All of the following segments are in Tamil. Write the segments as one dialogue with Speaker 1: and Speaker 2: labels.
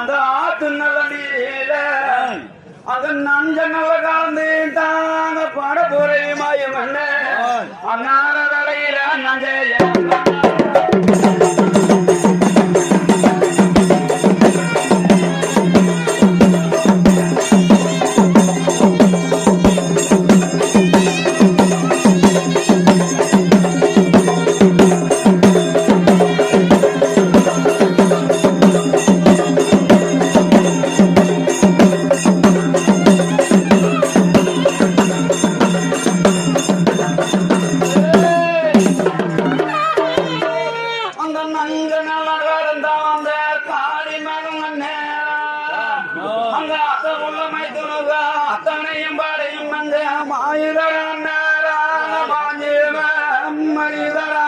Speaker 1: அந்த ஆத்து நல்ல நீல அதன் நஞ்ச நல்ல கலந்துட்டாங்க படப்புரை மாயம் அண்ணார தலையில நஞ்சைய அத்தனையும் பாடையும் அந்த மாயுதரா மனிதரா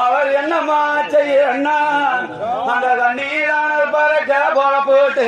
Speaker 1: அவர் என்னமா செய்யண்ணா அந்த தண்ணீரான பறக்க போல போட்டு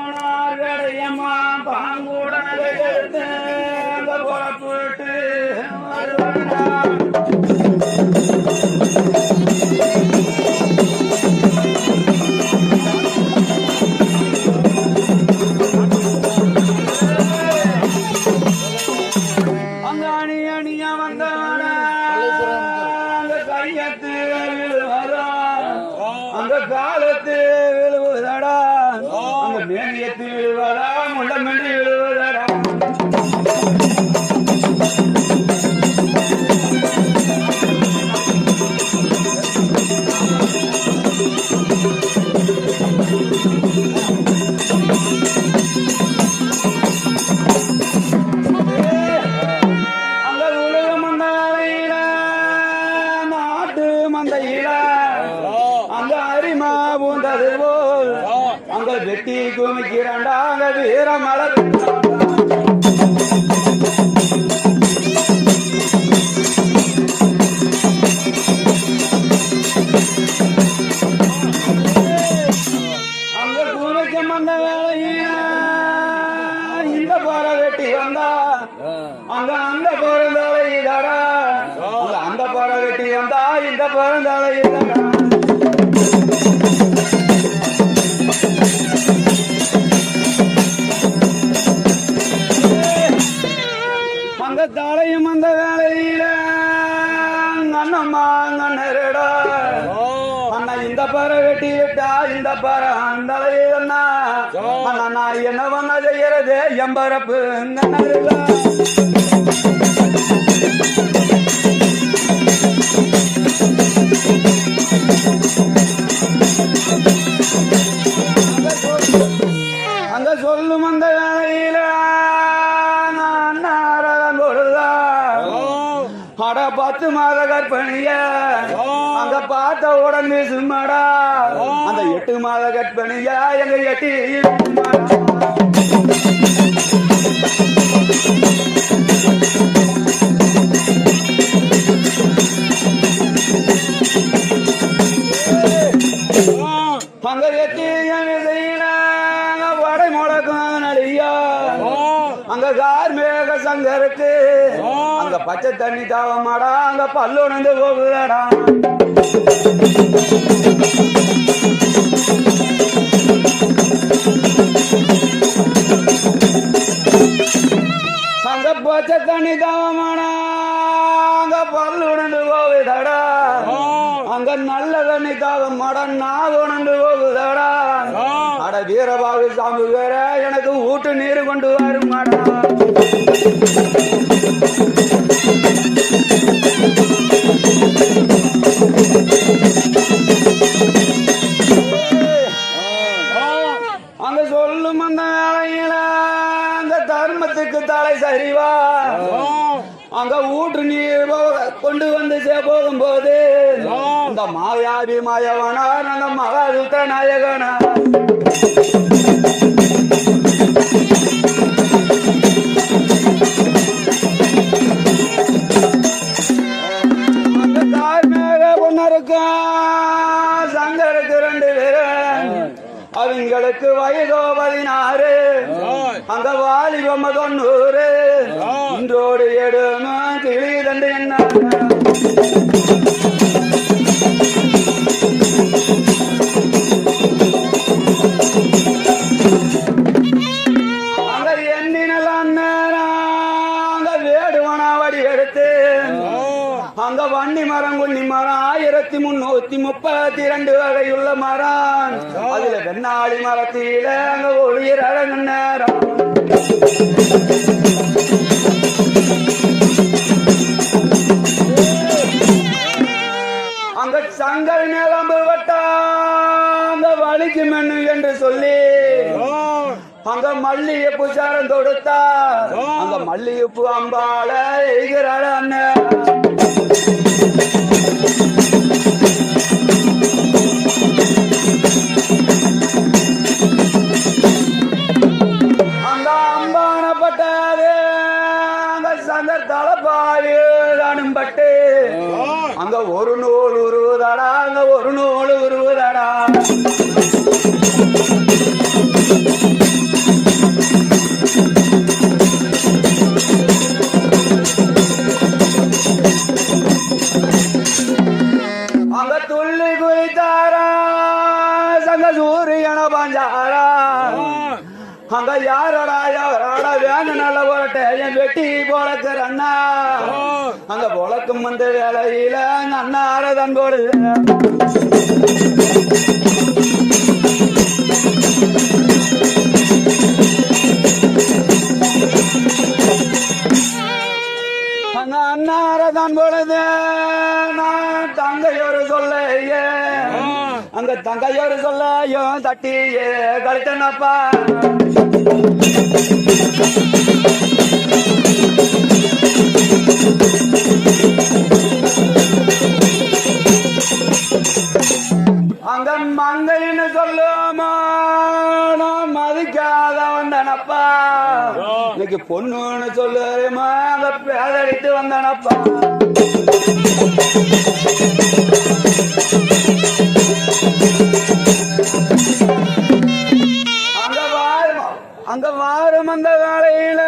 Speaker 1: பரமனார்கடையம்மா பாங்குடன் எடுத்து போட்டு அங்க அணி அணியா வந்தவன அந்த கையத்து விழுவதா அந்த காலத்து விழுவதடா அந்த மேனியத்து விழுவதா முள்ளமென்று விழுவதடா அங்க அரிமா பூந்தது போல் அங்க வெட்டி குமிக்கிறாண்டாங்க வீர மலர் அங்க குமிக்கும் அந்த வேலையில இந்த போற வெட்டி வந்தா அங்க அந்த பிறந்தாலை இதடா அங்க அந்த போற வெட்டி வந்தா இந்த பிறந்தாலை இதடா அங்க தாளையும் அந்த வேலையில அண்ணம்மா அண்ணரடா அண்ணா இந்த பற வெட்டி விட்டா இந்த பற அந்தலையிலண்ணா அண்ணா நான் என்ன பண்ண செய்யறது எம்பரப்பு அண்ணரடா அங்க சொல்லும் அந்த வேலையில அண்ணாரதம் கொடுதா அட 10 மாத கற்பனைய அங்க பார்த்த உடனே சும்மாடா அந்த 8 மாத கற்பனைய எங்க எட்டி அங்க கார்மேக சங்கருக்கு அங்க பச்சை தண்ணி தாவமாடா அங்க பல்லுணர்ந்து போகுதாடா அங்க பச்சை தண்ணி தாவமாடா அங்க பல்லுணர்ந்து போகுதாடா அங்க நல்ல தண்ணி தாவம் மாடா நான் உணர்ந்து போகுதாடா அட வீரபாகு சாமி வேற எனக்கு ஊட்டு நீர் கொண்டு வரும் மாடா அங்க சொல்லும் அந்த வேலையில அந்த தர்மத்துக்கு தலை சரிவா அங்க ஊற்று நீர் கொண்டு வந்து போகும்போது இந்த மாயாவி மாயவனார் அந்த மகாதுத்த நாயகனார் அந்த தார்மேக பொண்ணருக்கு சங்கருக்கு 2 பேரு அவங்களுக்கு வயதோ 16 அங்க வாலிபம் 90 இன்றோடு எடுமா கிளி தண்டு என்ன அங்க எண்ணினலாம் அங்க வேடுவனா வடி எடுத்து அங்க வன்னி மரம் குன்னி மரம் 1332 வகையுள்ள மரம் அதுல வெண்ணாளி மரத்தில அங்க ஒளிர் அழகு நேரம் அங்க சங்கர் நிலம்பு வட்டா அங்க வலிக்கு மென்னு என்று சொல்லி அங்க மல்லிகைப்பூ சாரம் தொடுத்தா அங்க மல்லிகைப்பூ அம்பால எய்கிறாள் அண்ணன் அங்க அம்பானப்பட்டாது அங்க சங்கர் தலைப்பாயும் பட்டு அங்க ஒரு நூல் உருவுதாடா அங்க ஒரு நூல் உருவுதாடா அங்க துள்ளி குதித்தாரா சங்க சூரியன பாஞ்சாரா அங்க யாரடா யாராடா வேங்க நல்ல போட்ட என் வெட்டி போலக்கிற அண்ணா அங்க போலக்கும் வந்த வேலையில அங்க அண்ணாரதன் போடு அங்க அண்ணாரதன் பொழுது நான் தங்கையோரு சொல்ல அங்க தங்கையோரு சொல்ல தட்டி கழித்தனப்பா அங்க மங்கைன்னு சொல்லுமா நான் மதிக்காத வந்தனப்பா இன்னைக்கு பொண்ணுன்னு சொல்லுமா அங்க பேதடித்து வந்தனப்பா அங்க வாரும் அந்த வேலையில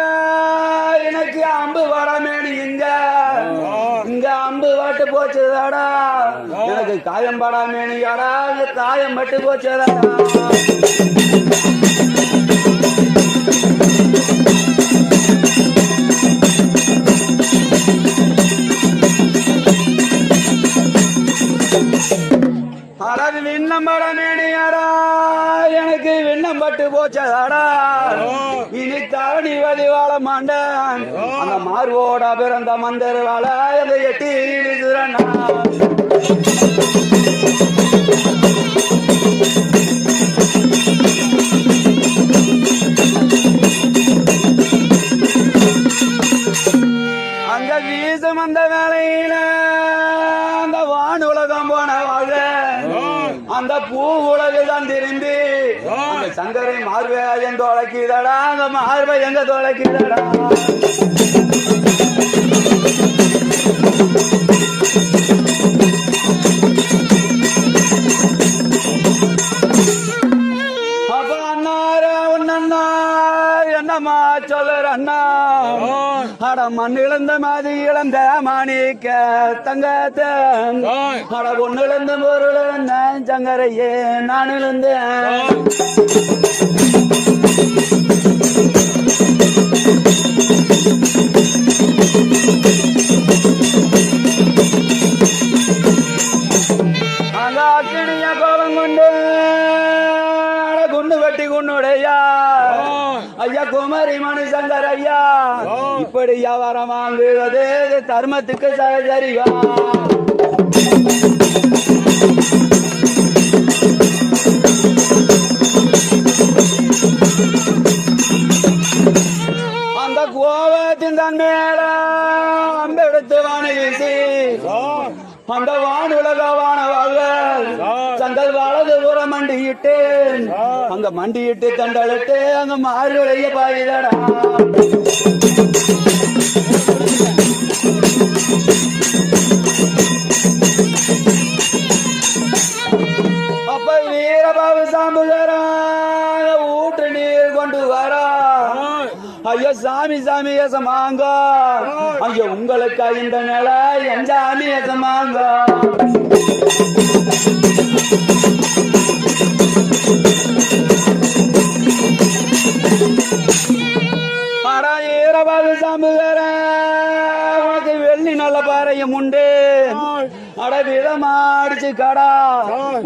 Speaker 1: எனக்கு அம்பு வடமேனு இங்க அம்பு வாட்டு போச்சுதாடா எனக்கு காயம் படாமேனு யாடா காயம் பட்டு போச்சுதாடா அதாவது விண்ணம் படமேனியாடா எனக்கு விண்ணம் பட்டு போச்சதாடா இனி தரணி வழி வாழ மாண்டான் அந்த மார்வோட பிறந்த மந்தர் வாழ அதை எட்டி இழுதுறா அங்க வீசும் அந்த வேலையில அந்த வான் உலகம் போனவாக அந்த பூ உலகு தான் திரும்பி அந்த சங்கரை மார்பை எங்க தொலைக்குதடா அந்த மார்பை எங்க தொலைக்குதடா அப்ப அண்ணார உன்னண்ணா என்னம்மா சொல்லுறண்ணா அட மண் இழந்த மாதிரி இழந்த மாணிக்க தங்கத்தை அட ஒண்ணு இழந்த பொருள் இழந்தேன் சங்கரையே நான் இழந்தேன் அங்க அக்கினிய கோலம் கொண்டு குண்டு வெட்டி குன்னுடையா ஐயா குமரி மணிசங்கர் ஐயா இப்படி வியாபாரம் வாங்குவது தர்மத்துக்கு சரிவா அந்த கோபத்தின் தன் மேல அம்பெடுத்து வாணிசி அந்த வானுலக வானவாக தங்கள் வலது புற மண்டியிட்டு அங்க மண்டியிட்டு தண்டலிட்டு அங்க மாறுடைய பாயுதடா அப்ப வீரபாபு சாம்புகாரா ஊற்று நீர் கொண்டு வரா ஐயோ சாமி சாமி எசமாங்க ஐயோ உங்களுக்கு இந்த நிலை என் சாமி எசமாங்க ஆனா ஈரபாது சாம்புகார உனக்கு வெள்ளி நல்ல பாறையும் உண்டு அட விதமா அடிச்சு கடா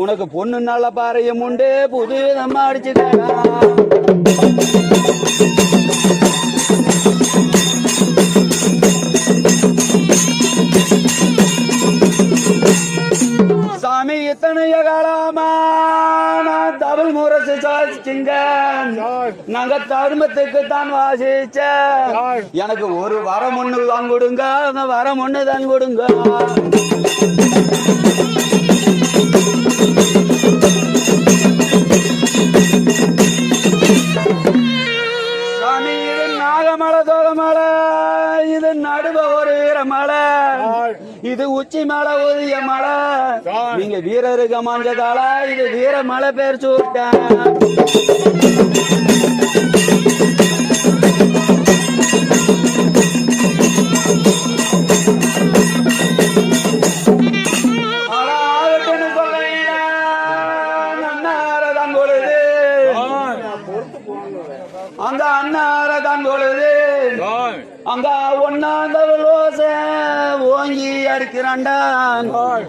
Speaker 1: உனக்கு பொண்ணு நல்ல பாறையும் உண்டு புது விதமா அடிச்சு கடா சாமி இத்தனைய காலமா நான் தமிழ் முரசு சாதிச்சுங்க நாங்க தர்மத்துக்கு தான் வாசிச்ச எனக்கு ஒரு வரம் ஒண்ணு தான் கொடுங்க அந்த வரம் ஒண்ணு தான் கொடுங்க சாமி இது நாகமலை தோகமலை இது நடுவ ஒரு வீரமலை இது உச்சி மலை ஊதிய மலை நீங்க வீரருக்கு மாஞ்சதால இது வீர மலை பேர் சூட்டேன் அங்க அண்ணாரதான் பொழுது அங்க ஒன்னாந்தவள் ஓங்கி அடிக்கிறாண்டா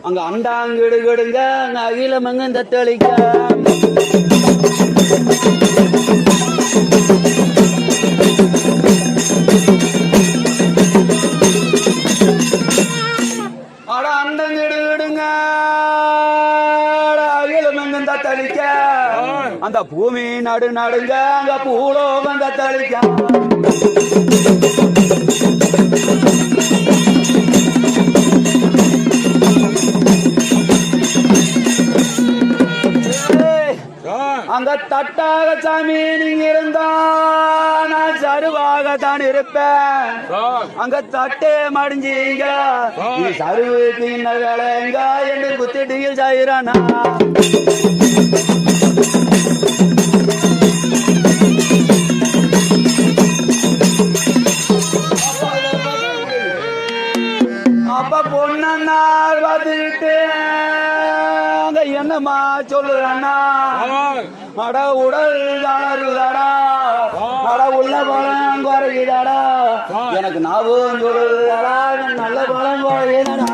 Speaker 1: அங்க அண்டாங்கிடுகிடுங்க அங்க அகிலமங்க இந்த தெளிக்க அட அண்டங்கிடுகிடுங்க அகிலமங்க இந்த தெளிக்க அந்த பூமி நடு நடுங்க அங்க பூலோகம் இந்த தெளிக்க அங்க தட்டாக சாமி நீங்க இருந்தா நான் சருவாகத்தான் இருப்பேன் அங்க தட்டே மடிஞ்சீங்க சருவுக்கு இன்ன வேலைங்க என்று குத்திட்டியில் சாயிரானா அப்ப பொன்னார் பார்த்துக்கிட்டு அங்க என்னம்மா சொல்லுறா அட உடல் தானருதாடா அட உள்ள பலம் குறையுதாடா எனக்கு ஞாபகம் சொல்லுதாடா நல்ல பலம் குறையுதாடா